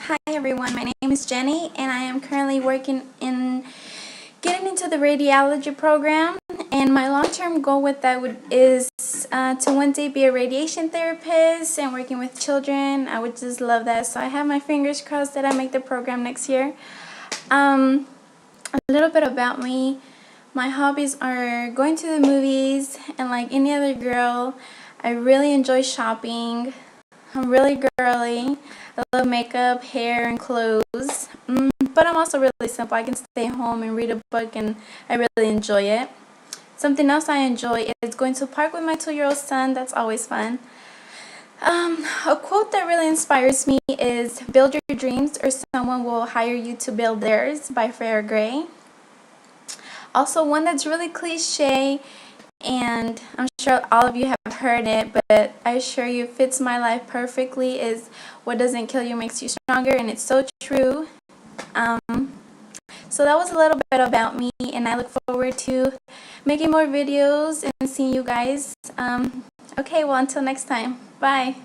Hi everyone, my name is Jenny and I am currently working in getting into the radiology program, and my long-term goal with that is to one day be a radiation therapist and working with children. I would just love that, so I have my fingers crossed that I make the program next year. A little bit about me. My hobbies are going to the movies, and like any other girl, I really enjoy shopping. I'm really girly. I love makeup, hair, and clothes. But I'm also really simple. I can stay home and read a book, and I really enjoy it. Something else I enjoy is going to a park with my 2-year-old son. That's always fun. A quote that really inspires me is "Build your dreams, or someone will hire you to build theirs" by Farrah Gray. Also, one that's really cliche, and I'm sure all of you have heard it, but I assure you it fits my life perfectly, is "What doesn't kill you makes you stronger," and it's so true. So that was a little bit about me, and I look forward to making more videos and seeing you guys. Okay, well, until next time, bye.